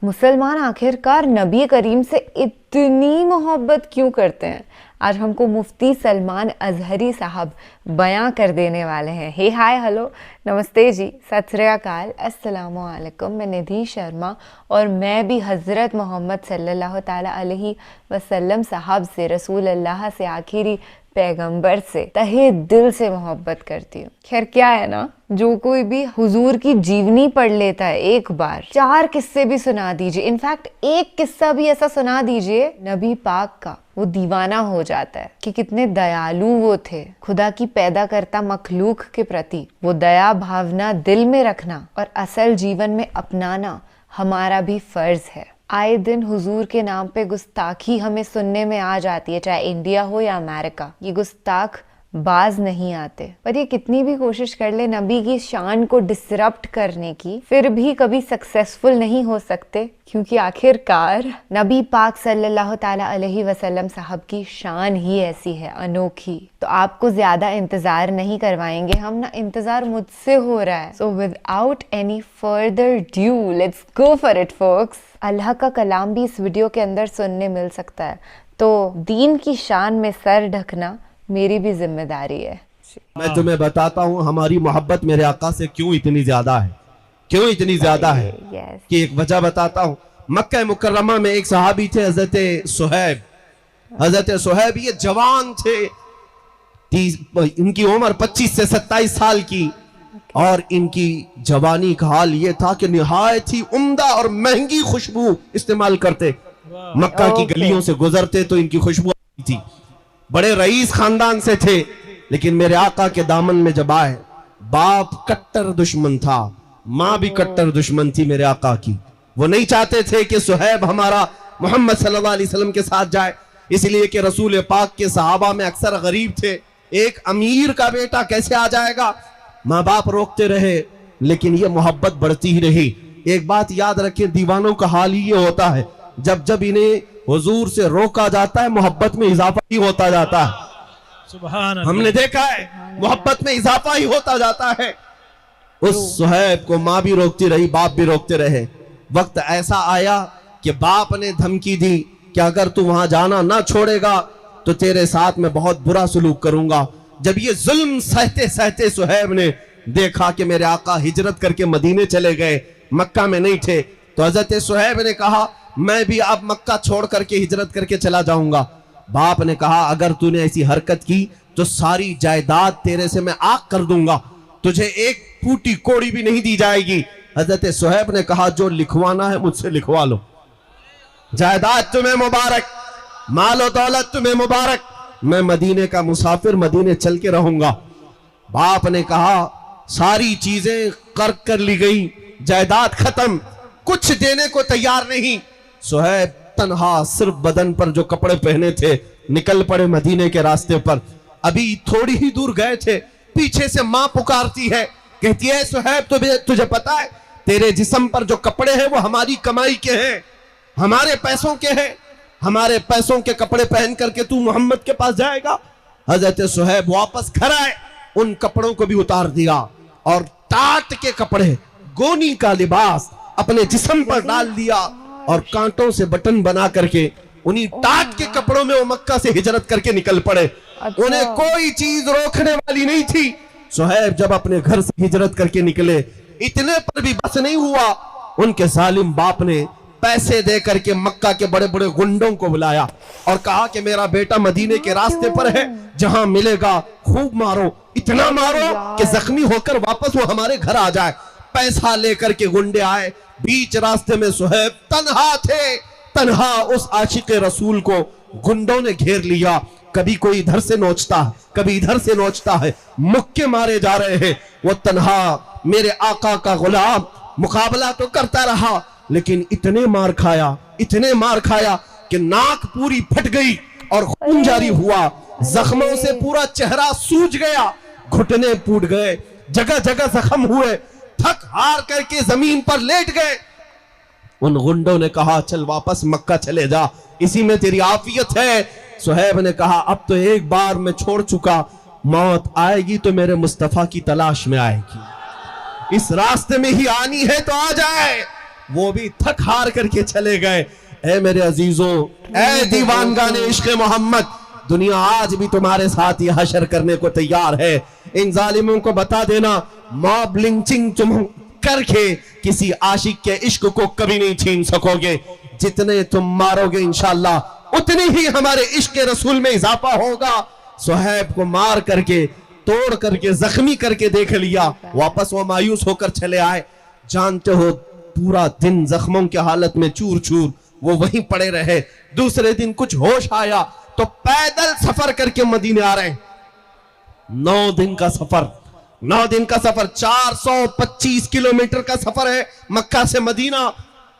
مسلمان آخرکار نبی کریم سے اتنی محبت کیوں کرتے ہیں؟ آج ہم کو مفتی سلمان اظہری صاحب بیاں کر دینے والے ہیں۔ ہے ہائے ہلو نمستے جی، ست سری اکال، السلام علیکم۔ میں ندھی شرما اور میں بھی حضرت محمد صلی اللہ تعالیٰ علیہ وسلم صاحب سے، رسول اللہ سے، آخری پیغمبر سے تہہ دل سے محبت کرتی ہوں۔ خیر کیا ہے نا، جو کوئی بھی حضور کی جیونی پڑھ لیتا ہے ایک بار، 4 قصے بھی سنا دیجئے، انفیکٹ ایک قصہ بھی ایسا سنا دیجئے نبی پاک کا، وہ دیوانہ ہو جاتا ہے کہ کتنے دیالو وہ تھے، خدا کی پیدا کرتا مخلوق کے پرتی وہ دیا بھاونا دل میں رکھنا اور اصل جیون میں اپنانا ہمارا بھی فرض ہے۔ آئے دن حضور کے نام پہ گستاخی ہمیں سننے میں آ جاتی ہے، چاہے انڈیا ہو یا امریکہ، یہ گستاخ باز نہیں آتے، پر یہ کتنی بھی کوشش کر لے نبی کی شان کو ڈسرپٹ کرنے کی، پھر بھی کبھی سکسیسفل نہیں ہو سکتے، کیونکہ آخر کار نبی پاک صلی اللہ تعالیٰ علیہ وسلم صاحب کی شان ہی ایسی ہے، انوکھی۔ تو آپ کو زیادہ انتظار نہیں کروائیں گے ہم، نہ انتظار مجھ سے ہو رہا ہے۔ So without any further ado, let's go for it folks۔ اللہ کا کلام بھی اس ویڈیو کے اندر سننے مل سکتا ہے، تو دین کی شان میں سر ڈھکنا میری بھی ذمہ داری ہے۔ میں تمہیں بتاتا ہوں ہماری محبت میرے آقا سے کیوں اتنی زیادہ ہے، کیوں اتنی زیادہ ہے، کہ ایک وجہ بتاتا ہوں۔ مکہ مکرمہ میں ایک صحابی تھے حضرت صہیب۔ حضرت صہیب یہ جوان تھے، ان کی عمر 25 سے 27 سال کی، اور ان کی جوانی کا حال یہ تھا کہ نہایت ہی عمدہ اور مہنگی خوشبو استعمال کرتے۔ مکہ کی گلیوں سے گزرتے تو ان کی خوشبو آتی تھی۔ بڑے رئیس خاندان سے تھے، لیکن میرے آقا کے دامن میں جب آئے، باپ کٹر دشمن تھا، ماں بھی کٹر دشمن تھی میرے آقا کی۔ وہ نہیں چاہتے تھے کہ صہیب ہمارا محمد صلی اللہ علیہ وسلم کے ساتھ جائے، اس لیے کہ رسول پاک کے صحابہ میں اکثر غریب تھے، ایک امیر کا بیٹا کیسے آ جائے گا؟ ماں باپ روکتے رہے، لیکن یہ محبت بڑھتی ہی رہی۔ ایک بات یاد رکھیں، دیوانوں کا حال ہی یہ ہوتا ہے، جب جب انہیں حضور سے روکا جاتا ہے محبت میں اضافہ ہی ہوتا جاتا ہے۔ ہم نے دیکھا ہے محبت میں اضافہ ہی ہوتا جاتا ہے۔ اس صہیب کو ماں بھی روکتی رہی، باپ بھی روکتے رہے۔ وقت ایسا آیا کہ باپ نے دھمکی دی کہ اگر تو وہاں جانا نہ چھوڑے گا تو تیرے ساتھ میں بہت برا سلوک کروں گا۔ جب یہ ظلم سہتے سہتے صہیب نے دیکھا کہ میرے آقا ہجرت کر کے مدینے چلے گئے، مکہ میں نہیں تھے، تو حضرت صہیب نے کہا میں بھی اب مکہ چھوڑ کر کے ہجرت کر کے چلا جاؤں گا۔ باپ نے کہا اگر تو نے ایسی حرکت کی تو ساری جائیداد تیرے سے میں آگ کر دوں گا، تجھے ایک پھوٹی کوڑی بھی نہیں دی جائے گی۔ حضرت صہیب نے کہا جو لکھوانا ہے مجھ سے لکھوا لو، جائیداد تمہیں مبارک، مال و دولت تمہیں مبارک، میں مدینے کا مسافر مدینے چل کے رہوں گا۔ باپ نے کہا ساری چیزیں قرض کر لی گئی، جائیداد ختم، کچھ دینے کو تیار نہیں۔ صہیب تنہا صرف بدن پر جو کپڑے پہنے تھے نکل پڑے مدینے کے راستے پر۔ ابھی تھوڑی ہی دور گئے تھے، پیچھے سے ماں پکارتی ہے، کہتی ہے صہیب تجھے پتا ہے تیرے جسم پر جو کپڑے ہیں وہ ہماری کمائی کے ہیں، ہمارے پیسوں کے ہیں، ہمارے پیسوں کے کپڑے پہن کر کے تو محمد کے پاس جائے گا؟ حضرت صہیب واپس گھر آئے، ان کپڑوں کو بھی اتار دیا اور ٹاٹ کے کپڑے، گونی کا لباس اپنے جسم پر ڈال دیا، اور کانٹوں سے بٹن بنا کر کے انہی ٹاٹ کے کپڑوں میں وہ مکہ سے ہجرت کر کے نکل پڑے۔ انہیں کوئی چیز روکنے والی نہیں تھی۔ صہیب جب اپنے گھر سے ہجرت کر کے نکلے، اتنے پر بھی بس نہیں ہوا، ان کے ظالم باپ نے پیسے دے کر کے مکہ کے بڑے بڑے گنڈوں کو بلایا اور کہا کہ میرا بیٹا مدینے کے راستے پر ہے، جہاں ملے گا خوب مارو، اتنا مارو کہ زخمی ہو کر واپس وہ ہمارے گھر آ جائے۔ پیسہ لے کر کے گنڈے آئے، بیچ راستے میں صہیب تنہا تھے، تنہا اس عاشق رسول کو گنڈوں نے گھیر لیا۔ کبھی کوئی ادھر سے نوچتا ہے، کبھی ادھر سے نوچتا ہے، مکے مارے جا رہے ہیں۔ وہ تنہا میرے آقا کا غلام مقابلہ تو کرتا رہا، لیکن اتنے مار کھایا کہ ناک پوری پھٹ گئی اور خون جاری ہوا، زخموں سے پورا چہرہ سوج گیا، گھٹنے پھوٹ گئے، جگہ جگہ زخم ہوئے، تھک ہار کر کے زمین پر لیٹ گئے۔ ان گنڈوں نے کہا چل واپس مکہ چلے جا، اسی میں تیری عافیت ہے۔ صہیب نے کہا اب تو ایک بار میں چھوڑ چکا، موت آئے گی تو میرے مصطفیٰ کی تلاش میں آئے گی، اس راستے میں ہی آنی ہے تو آ جائے، وہ بھی تھک ہار کر کے چلے گئے. اے میرے عزیزوں, اے دیوانگان عشق محمد, دنیا آج بھی تمہارے ساتھ یہ حشر کرنے کو تیار ہے. ان ظالموں کو بتا دینا, موب لنچنگ تم کر کے کسی عاشق کے عشق کو کبھی نہیں چھین سکو گے. جتنے تم مارو گے انشاءاللہ اتنی ہی ہمارے عشق رسول میں اضافہ ہوگا. صہیب کو مار کر کے, توڑ کر کے, زخمی کر کے دیکھ لیا, واپس وہ مایوس ہو کر چلے آئے. جانتے ہو پورا دن زخموں کی حالت میں چور چور وہ وہیں پڑے رہے. دوسرے دن کچھ ہوش آیا تو پیدل سفر کر کے مدینے آ رہے ہیں. 9 دن کا سفر, 9 دن کا سفر, 425 کلومیٹر کا سفر ہے مکہ سے مدینہ.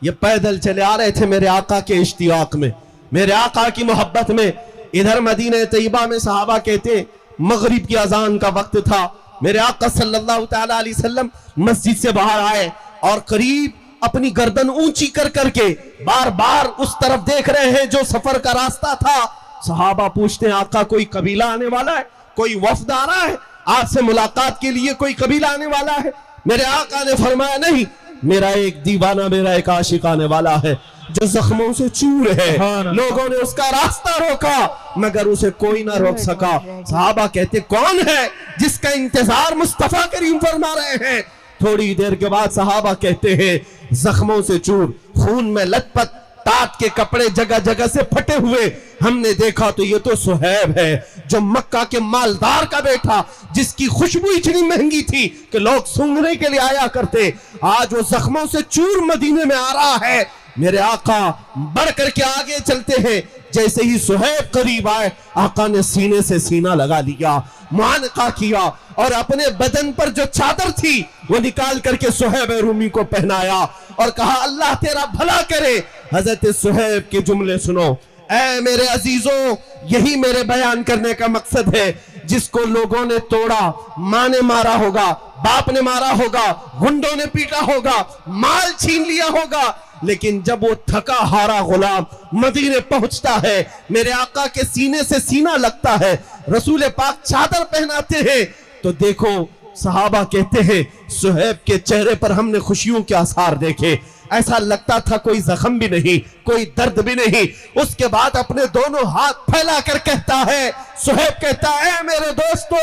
یہ پیدل چلے آ رہے تھے میرے آقا کے اشتیاق میں, میرے آقا کی محبت میں. ادھر مدینہ طیبہ میں صحابہ کہتے مغرب کی اذان کا وقت تھا. میرے آقا صلی اللہ تعالی علیہ وسلم مسجد سے باہر آئے اور قریب اپنی گردن اونچی کر کر کے بار بار اس طرف دیکھ رہے ہیں جو سفر کا راستہ تھا. صحابہ پوچھتے ہیں آقا کوئی قبیلہ آنے والا ہے, کوئی وفد آ رہا ہے, آپ سے ملاقات کے لیے کوئی قبیلہ آنے والا ہے؟ میرے آقا نے فرمایا نہیں, میرا ایک دیوانہ, میرا ایک عاشق آنے والا ہے جو زخموں سے چور ہے. لوگوں نے اس کا راستہ روکا مگر اسے کوئی نہ روک سکا. صحابہ کہتے کون ہے جس کا انتظار مصطفیٰ کریم فرما رہے ہیں؟ تھوڑی دیر کے بعد صحابہ کہتے ہیں زخموں سے چور, خون میں لت پت, ٹاٹ کے کپڑے جگہ جگہ سے پھٹے ہوئے. ہم نے دیکھا تو یہ تو صہیب ہے جو مکہ کے مالدار کا بیٹا, جس کی خوشبو اتنی مہنگی تھی کہ لوگ سونگھنے کے لیے آیا کرتے. آج وہ زخموں سے چور مدینے میں آ رہا ہے. میرے آقا بڑھ کر کے آگے چلتے ہیں. جیسے ہی صہیب قریب آئے, آقا نے سینے سے سینہ لگا لیا, معانقہ کیا اور اپنے بدن پر جو چادر تھی وہ نکال کر کے صہیب رومی کو پہنایا اور کہا اللہ تیرا بھلا کرے. حضرت صہیب کے جملے سنو. اے میرے عزیزوں, یہی میرے بیان کرنے کا مقصد ہے. جس کو لوگوں نے توڑا, ماں نے مارا ہوگا, باپ نے مارا ہوگا, گنڈوں نے پیٹا ہوگا, مال چھین لیا ہوگا, لیکن جب وہ تھکا ہارا غلام مدینے پہنچتا ہے, میرے آقا کے سینے سے سینہ لگتا ہے, رسول پاک چادر پہناتے ہیں, تو دیکھو صحابہ کہتے ہیں صہیب کے چہرے پر ہم نے خوشیوں کے آثار دیکھے. ایسا لگتا تھا کوئی زخم بھی نہیں, کوئی درد بھی نہیں. اس کے بعد اپنے دونوں ہاتھ پھیلا کر کہتا ہے, صہیب کہتا ہے اے میرے دوستو,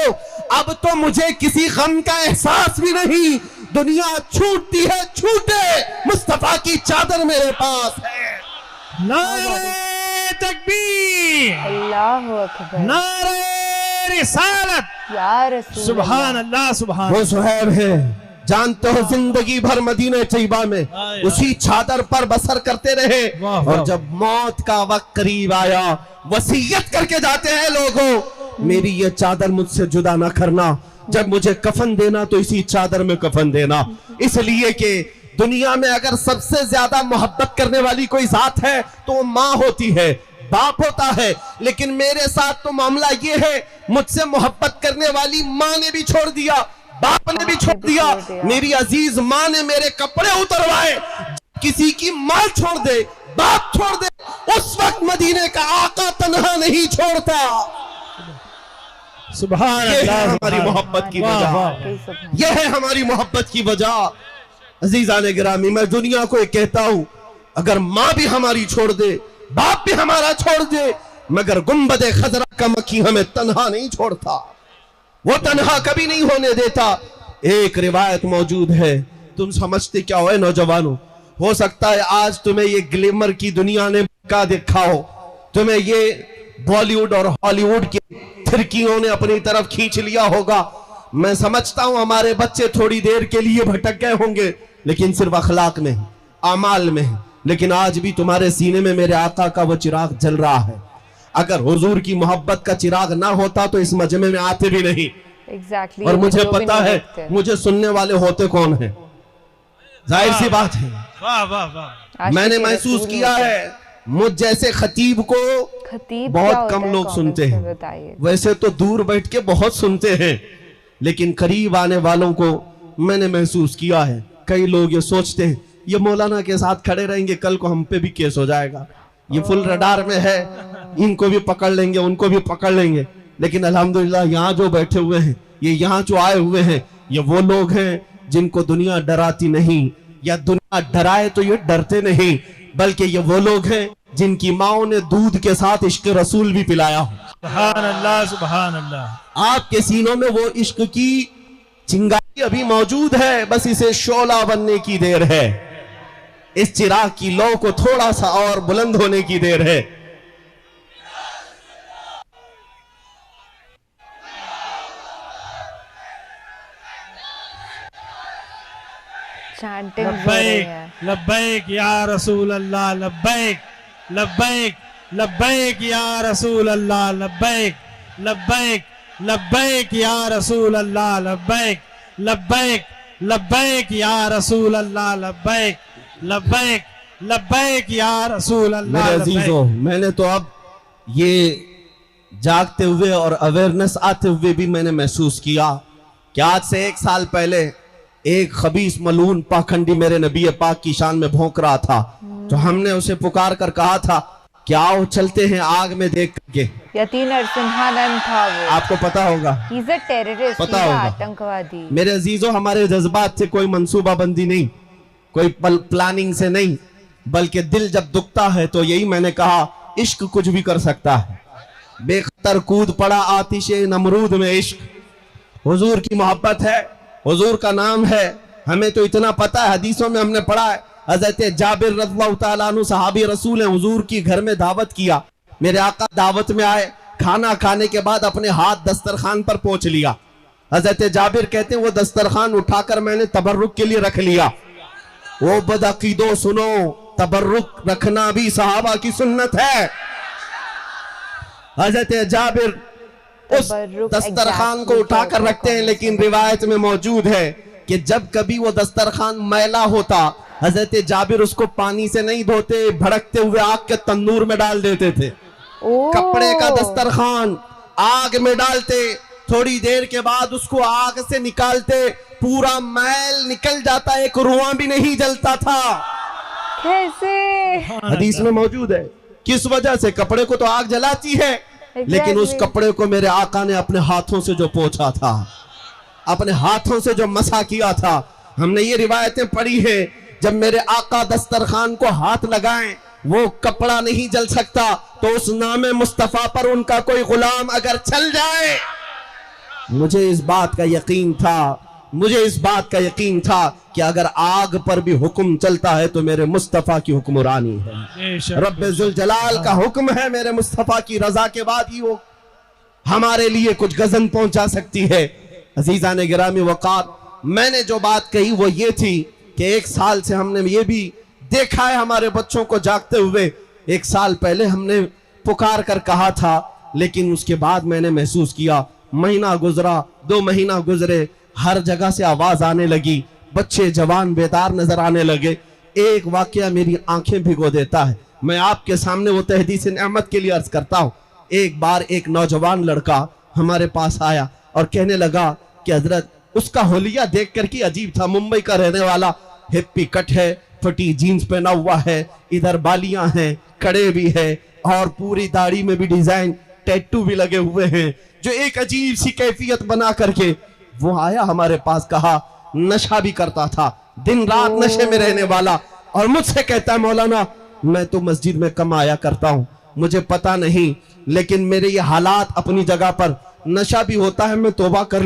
اب تو مجھے کسی غم کا احساس بھی نہیں. دنیا چھوٹتی ہے چھوٹے, مصطفیٰ کی چادر میرے پاس ہے. نعرہ تکبیر, اللہ اکبر, نعرہ رسالت, یا رسول سبحان اللہ, سبحان وہ صہیب ہے. جانتے ہو زندگی بھر مدینہ طیبہ میں اسی چادر پر بسر کرتے رہے, اور جب موت کا وقت قریب آیا وصیت کر کے جاتے ہیں لوگوں, میری یہ چادر مجھ سے جدا نہ کرنا, جب مجھے کفن دینا تو اسی چادر میں کفن دینا. اس لیے کہ دنیا میں اگر سب سے زیادہ محبت کرنے والی کوئی ذات ہے تو وہ ماں ہوتی ہے, باپ ہوتا ہے, لیکن میرے ساتھ تو معاملہ یہ ہے مجھ سے محبت کرنے والی ماں نے بھی چھوڑ دیا, باپ نے بھی چھوڑ دیا. میری عزیز ماں نے میرے کپڑے اتروائے. کسی کی ماں چھوڑ دے, باپ چھوڑ دے, اس وقت مدینے کا آقا تنہا نہیں چھوڑتا. سبحان یہ ہے اللہ, ہماری محبت کی وجہ, یہ ہے ہماری محبت کی وجہ. عزیزان گرامی, میں دنیا کو ایک کہتا ہوں, اگر ماں بھی ہماری چھوڑ دے, باپ بھی ہمارا چھوڑ دے, مگر گنبد خضرا کا مکی ہمیں تنہا نہیں چھوڑتا, وہ تنہا کبھی نہیں ہونے دیتا. ایک روایت موجود ہے, تم سمجھتے کیا ہوئے نوجوانوں, ہو سکتا ہے آج تمہیں یہ گلیمر کی دنیا نے کا دیکھا ہو, تمہیں یہ بالی ووڈ اور ہالی ووڈ کی پھرکیوں نے اپنی طرف کھینچ لیا ہوگا. میں سمجھتا ہوں ہمارے بچے تھوڑی دیر کے لیے بھٹک گئے ہوں گے, لیکن صرف اخلاق میں, اعمال میں. لیکن آج بھی تمہارے سینے میں میرے آقا کا وہ چراغ جل رہا ہے. اگر حضور کی محبت کا چراغ نہ ہوتا تو اس مجمع میں آتے بھی نہیں. اور مجھے پتا ہے مجھے سننے والے ہوتے کون ہیں, ظاہر سی بات ہے. واہ واہ واہ, میں نے محسوس کیا ہے مجھ جیسے خطیب کو بہت کم لوگ سنتے ہیں. ویسے تو دور بیٹھ کے بہت سنتے ہیں, لیکن قریب آنے والوں کو میں نے محسوس کیا ہے کئی لوگ یہ سوچتے ہیں یہ مولانا کے ساتھ کھڑے رہیں گے کل کو ہم پہ بھی کیس ہو جائے گا, یہ فل رڈار میں ہے, ان کو بھی پکڑ لیں گے, ان کو بھی پکڑ لیں گے. لیکن الحمدللہ یہاں جو بیٹھے ہوئے ہیں, یہ یہاں جو آئے ہوئے ہیں, یہ وہ لوگ ہیں جن کو دنیا ڈراتی نہیں, یا دنیا ڈرائے تو یہ ڈرتے نہیں، بلکہ یہ وہ لوگ ہیں جن کی ماؤں نے دودھ کے ساتھ عشق رسول بھی پلایا ہو۔ سبحان اللہ سبحان اللہ۔ آپ کے سینوں میں وہ عشق کی چنگاری ابھی موجود ہے، بس اسے شعلہ بننے کی دیر ہے، اس چراغ کی لو کو تھوڑا سا اور بلند ہونے کی دیر ہے۔ چانٹنگ ہو رہی لبیک ہے۔ لبیک یا رسول اللہ، لبیک لبیک لبیک یا رسول اللہ، لبیک لبیک لبیک یا رسول اللہ، لبیک لبیک لبیک یا رسول اللہ، لبیک لبیک لبیک یا رسول اللہ۔ میرے عزیزوں، میں نے تو اب یہ جاگتے ہوئے اور اویئرنس آتے ہوئے بھی میں نے محسوس کیا کہ آج سے 1 سال پہلے ایک خبیث ملعون پاکھنڈی میرے نبی پاک کی شان میں بھونک رہا تھا، تو ہم نے اسے پکار کر کہا تھا کہ آؤ چلتے ہیں آگ میں دیکھ کر کے۔ یتین نرسمہانند تھا وہ، آپ کو پتا ہوگا، he's a terrorist، پتا he's a ہوگا۔ آتنکوادی۔ میرے عزیزوں، ہمارے جذبات سے کوئی منصوبہ بندی نہیں، کوئی پلاننگ سے نہیں، بلکہ دل جب دکھتا ہے تو یہی میں نے کہا، عشق کچھ بھی کر سکتا ہے۔ بے خطر کود پڑا آتش نمرود میں عشق، حضور کی محبت ہے، حضور کا نام ہے، ہمیں تو اتنا پتا ہے، حدیثوں میں ہم نے پڑھا ہے، حضرت جابر رضی اللہ تعالیٰ عنہ صحابی رسول ہیں، حضور کی گھر میں دعوت کیا، میرے آقا دعوت میں آئے، کھانا کھانے کے بعد اپنے ہاتھ دسترخوان پر پہنچ لیا۔ حضرت جابر کہتے ہیں وہ دسترخوان اٹھا کر میں نے تبرک کے لیے رکھ لیا۔ وہ بدعقیدو سنو، تبرک رکھنا بھی صحابہ کی سنت ہے۔ حضرت جابر اس دسترخوان کو اٹھا کر رکھتے ہیں، لیکن روایت میں موجود ہے کہ جب کبھی وہ دسترخوان میلا ہوتا، حضرت جابر اس کو پانی سے نہیں دھوتے، بھڑکتے ہوئے آگ کے تندور میں ڈال دیتے تھے۔ کپڑے کا دسترخوان آگ میں ڈالتے، تھوڑی دیر کے بعد اس کو آگ سے نکالتے، پورا میل نکل جاتا، ایک رواں بھی نہیں جلتا تھا۔ کیسے؟ حدیث میں موجود ہے۔ کس وجہ سے؟ کپڑے کو تو آگ جلاتی ہے، لیکن اس کپڑے کو میرے آقا نے اپنے ہاتھوں سے جو پوچھا تھا، اپنے ہاتھوں سے جو مسح کیا تھا، ہم نے یہ روایتیں پڑھی ہیں، جب میرے آقا دسترخوان کو ہاتھ لگائیں وہ کپڑا نہیں جل سکتا، تو اس نام مصطفیٰ پر ان کا کوئی غلام اگر چل جائے۔ مجھے اس بات کا یقین تھا کہ اگر آگ پر بھی حکم چلتا ہے تو میرے مصطفیٰ کی حکمرانی ہے، رب ذوالجلال کا حکم ہے، میرے مصطفیٰ کی رضا کے بعد ہی وہ ہمارے لیے کچھ غزن پہنچا سکتی ہے۔ عزیزان گرامی وقار، میں نے جو بات کہی وہ یہ تھی کہ 1 سال سے ہم نے یہ بھی دیکھا ہے ہمارے بچوں کو جاگتے ہوئے۔ 1 سال پہلے ہم نے پکار کر کہا تھا، لیکن اس کے بعد میں نے محسوس کیا، مہینہ گزرا، 2 مہینہ گزرے، ہر جگہ سے آواز آنے لگی، بچے جوان بیدار نظر آنے لگے۔ ایک واقعہ میری آنکھیں بھگو دیتا ہے، میں آپ کے سامنے وہ تحدیث نعمت کے لیے عرض کرتا ہوں۔ ایک بار ایک نوجوان لڑکا ہمارے پاس آیا اور کہنے لگا کہ حضرت، اس کا حلیہ دیکھ کر کی عجیب تھا، ممبئی کا رہنے والا، ہپی کٹ ہے، پھٹی جینز پہنا ہوا ہے، ادھر بالیاں ہیں، کڑے بھی ہے، اور پوری داڑھی میں بھی ڈیزائن، ٹیٹو بھی لگے ہوئے ہیں، جو ایک عجیب سی کیفیت بنا کر کے وہ آیا ہمارے پاس، کہا نشہ بھی کرتا تھا، دن رات نشے میں رہنے والا، اور مجھ سے کہتا ہے مولانا میں تو مسجد میں کم آیا کرتا ہوں، مجھے پتا نہیں، لیکن میرے یہ حالات اپنی جگہ پر، نشہ بھی ہوتا ہے، میں توبہ کر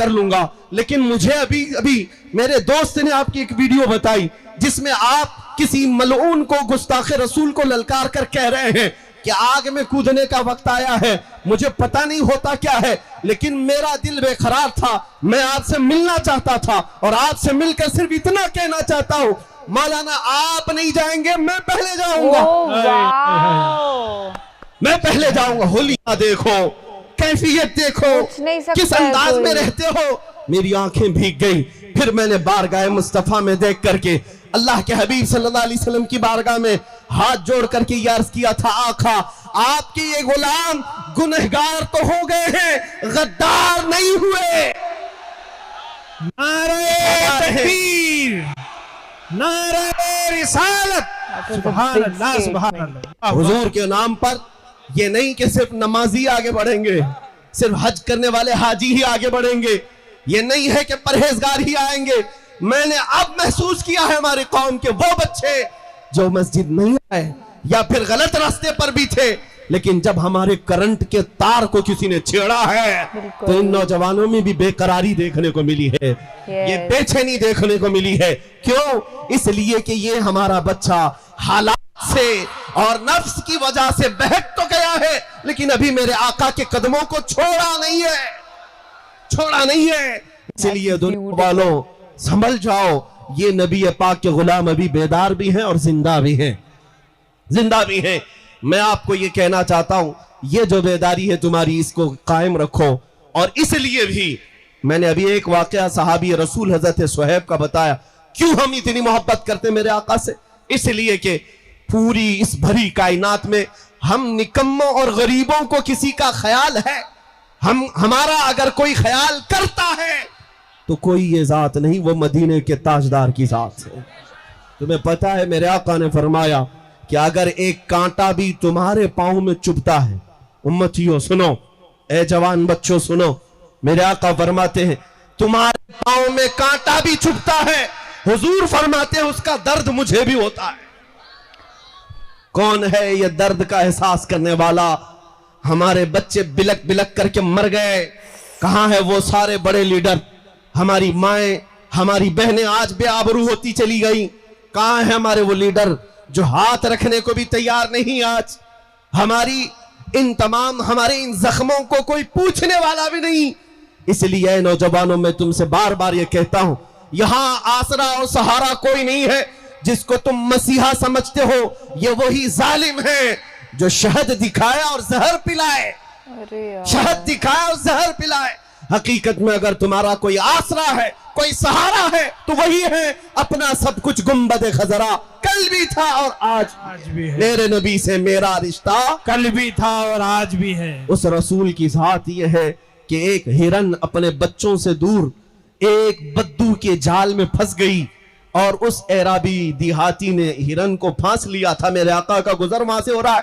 لوں گا، لیکن مجھے ابھی میرے دوست نے آپ کی ایک ویڈیو بتائی جس میں آپ کسی ملعون کو، گستاخ رسول کو للکار کر کہہ رہے ہیں کہ آگ میں کودنے کا وقت آیا ہے، مجھے پتہ نہیں ہوتا کیا ہے، لیکن میرا دل بے قرار تھا، میں آپ سے ملنا چاہتا تھا، اور آپ سے مل کر صرف اتنا کہنا چاہتا ہوں، مولانا آپ نہیں جائیں گے، میں پہلے جاؤں گا، میں پہلے جاؤں گا۔ ہولیاں دیکھو، کیفیت دیکھو، کس انداز میں رہتے ہو، میری آنکھیں بھیگ گئی۔ پھر میں نے بارگاہ مصطفیٰ میں دیکھ کر کے اللہ کے حبیب صلی اللہ علیہ وسلم کی بارگاہ میں ہاتھ جوڑ کر کے یہ عرض کیا تھا، آقا آپ کے یہ غلام گنہگار تو ہو گئے ہیں، غدار نہیں ہوئے۔ نعرہ تکبیر، نعرہ رسالت، سبحان اللہ سبحان اللہ۔ حضور کے نام پر یہ نہیں کہ صرف نمازی آگے بڑھیں گے، صرف حج کرنے والے حاجی ہی آگے بڑھیں گے، یہ نہیں ہے کہ پرہیزگار ہی آئیں گے، میں نے اب محسوس کیا ہے ہماری قوم کے وہ بچے جو مسجد نہیں آئے یا پھر غلط راستے پر بھی تھے، لیکن جب ہمارے کرنٹ کے تار کو کسی نے چھیڑا ہے تو ان نوجوانوں میں بھی بے قراری دیکھنے کو ملی ہے، یہ بے چینی دیکھنے کو ملی ہے۔ کیوں؟ اس لیے کہ یہ ہمارا بچہ حالات سے اور نفس کی وجہ سے بہک تو گیا ہے، لیکن ابھی میرے آقا کے قدموں کو چھوڑا نہیں ہے۔ اس لیے دنیا والوں سنبھل جاؤ، یہ نبی پاک کے غلام ابھی بیدار بھی ہیں اور زندہ بھی ہیں۔ میں آپ کو یہ کہنا چاہتا ہوں، یہ جو بیداری ہے تمہاری، اس کو قائم رکھو۔ اور اس لیے بھی میں نے ابھی ایک واقعہ صحابی رسول حضرت صہیب کا بتایا، کیوں ہم اتنی محبت کرتے میرے آقا سے؟ اس لیے کہ پوری اس بھری کائنات میں ہم نکموں اور غریبوں کو کسی کا خیال ہے؟ ہمارا اگر کوئی خیال کرتا ہے تو کوئی یہ ذات نہیں، وہ مدینے کے تاجدار کی ذات ہے۔ تمہیں پتا ہے میرے آقا نے فرمایا کہ اگر ایک کانٹا بھی تمہارے پاؤں میں چبھتا ہے، امتیوں سنو، اے جوان بچوں سنو، میرے آقا فرماتے ہیں تمہارے پاؤں میں کانٹا بھی چبھتا ہے، حضور فرماتے ہیں اس کا درد مجھے بھی ہوتا ہے۔ کون ہے یہ درد کا احساس کرنے والا؟ ہمارے بچے بلک بلک کر کے مر گئے، کہاں ہے وہ سارے بڑے لیڈر؟ ہماری مائیں، ہماری بہنیں آج بے آبرو ہوتی چلی گئی، کہاں ہے ہمارے وہ لیڈر جو ہاتھ رکھنے کو بھی تیار نہیں؟ آج ہمارے ان زخموں کو کوئی پوچھنے والا بھی نہیں۔ اس لیے اے نوجوانوں، میں تم سے بار بار یہ کہتا ہوں، یہاں آسرا اور سہارا کوئی نہیں ہے۔ جس کو تم مسیحا سمجھتے ہو، یہ وہی ظالم ہے جو شہد دکھائے اور زہر پلائے، شہد دکھائے اور زہر پلائے۔ حقیقت میں اگر تمہارا کوئی آسرا ہے، کوئی سہارا ہے، تو وہی ہے اپنا سب کچھ گنبد خضرا، کل بھی تھا اور آج بھی ہے۔ میرے نبی سے میرا رشتہ کل بھی تھا اور آج بھی ہے۔ اس رسول کی ذات یہ ہے کہ ایک ہرن اپنے بچوں سے دور ایک بدو کے جال میں پھنس گئی، اور اس اعرابی دیہاتی نے ہرن کو پھانس لیا تھا۔ میرے آقا کا گزر وہاں سے ہو رہا ہے،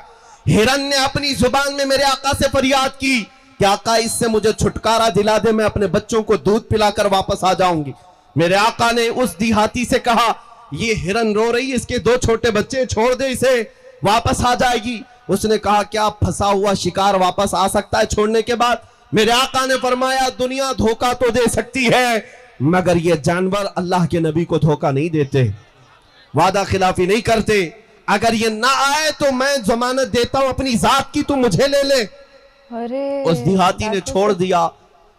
ہرن نے اپنی زبان میں میرے آقا سے فریاد کی کہ آقا اس سے مجھے چھٹکارا دلا دے، میں اپنے بچوں کو دودھ پلا کر واپس آ جاؤں گی۔ میرے آقا نے اس دیہاتی سے کہا یہ ہرن رو رہی ہے، اس کے 2 چھوٹے بچے، چھوڑ دے اسے، واپس آ جائے گی۔ اس نے کہا کیا پھنسا ہوا شکار واپس آ سکتا ہے چھوڑنے کے بعد؟ میرے آقا نے فرمایا دنیا دھوکہ تو دے سکتی ہے، مگر یہ جانور اللہ کے نبی کو دھوکہ نہیں دیتے، وعدہ خلافی نہیں کرتے۔ اگر یہ نہ آئے تو میں ضمانت دیتا ہوں اپنی ذات کی، تو مجھے لے لے۔ اس دیہاتی نے چھوڑ دیا،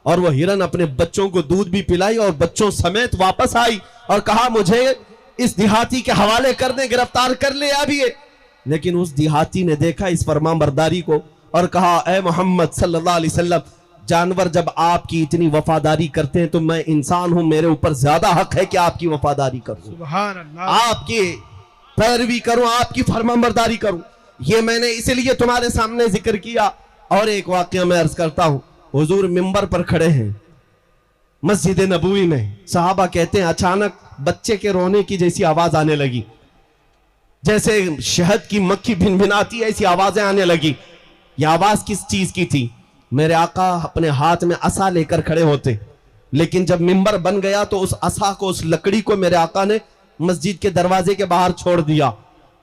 اور وہ ہرن اپنے بچوں کو دودھ بھی پلائی اور بچوں سمیت واپس آئی اور کہا مجھے اس دیہاتی کے حوالے کر دیں، گرفتار کر لے ابھی۔ لیکن اس دیہاتی نے دیکھا اس فرمان برداری کو اور کہا اے محمد صلی اللہ علیہ وسلم، جانور جب آپ کی اتنی وفاداری کرتے ہیں تو میں انسان ہوں، میرے اوپر زیادہ حق ہے کہ آپ کی وفاداری کروں، سبحان اللہ، آپ کی پیروی کروں، آپ کی فرمانبرداری کروں۔ یہ میں نے اس لیے تمہارے سامنے ذکر کیا۔ اور ایک واقعہ میں عرض کرتا ہوں، حضور منبر پر کھڑے ہیں مسجد نبوی میں، صحابہ کہتے ہیں اچانک بچے کے رونے کی جیسی آواز آنے لگی، جیسے شہد کی مکھی بھن بھناتی ہے ایسی آوازیں آنے لگی۔ یہ آواز کس چیز کی تھی؟ میرے آقا اپنے ہاتھ میں عصا لے کر کھڑے ہوتے، لیکن جب منبر بن گیا تو اس عصا کو، اس لکڑی کو میرے آقا نے مسجد کے دروازے کے باہر چھوڑ دیا۔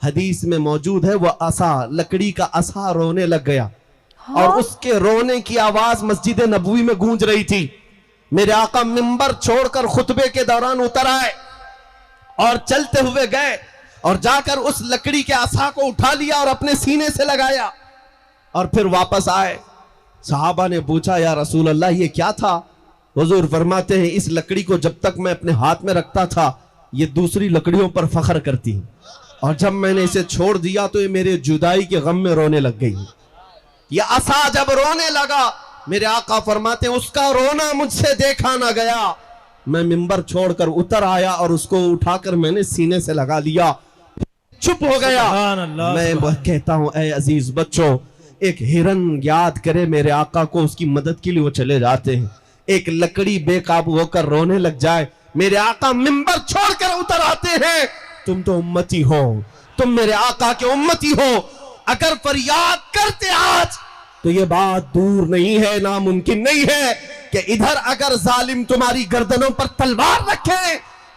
حدیث میں موجود ہے وہ عصا، لکڑی کا عصا رونے لگ گیا، اور اس کے رونے کی آواز مسجد نبوی میں گونج رہی تھی۔ میرے آقا منبر چھوڑ کر خطبے کے دوران اتر آئے اور چلتے ہوئے گئے اور جا کر اس لکڑی کے عصا کو اٹھا لیا اور اپنے سینے سے لگایا اور پھر واپس آئے۔ صحابہ نے پوچھا یا رسول اللہ یہ کیا تھا؟ حضور فرماتے ہیں اس لکڑی کو جب تک میں اپنے ہاتھ میں رکھتا تھا یہ دوسری لکڑیوں پر فخر کرتی، اور جب میں نے اسے چھوڑ دیا تو یہ میرے جدائی کے غم میں رونے لگ گئی۔ یہ عصا جب رونے لگا، میرے آقا فرماتے ہیں اس کا رونا مجھ سے دیکھا نہ گیا، میں منبر چھوڑ کر اتر آیا اور اس کو اٹھا کر میں نے سینے سے لگا لیا، چھپ ہو گیا۔ میں کہتا ہوں اے عزیز بچوں، ایک ہرن یاد کرے میرے آقا کو، اس کی مدد کے لیے وہ چلے جاتے ہیں۔ ایک لکڑی بے قابو ہو کر رونے لگ جائے، میرے آقا منبر چھوڑ کر اتر آتے ہیں۔ تم تو امتی ہو، تم میرے آقا کے امتی ہو، اگر فریاد کرتے آج تو یہ بات دور نہیں ہے، ناممکن نہیں ہے کہ ادھر اگر ظالم تمہاری گردنوں پر تلوار رکھے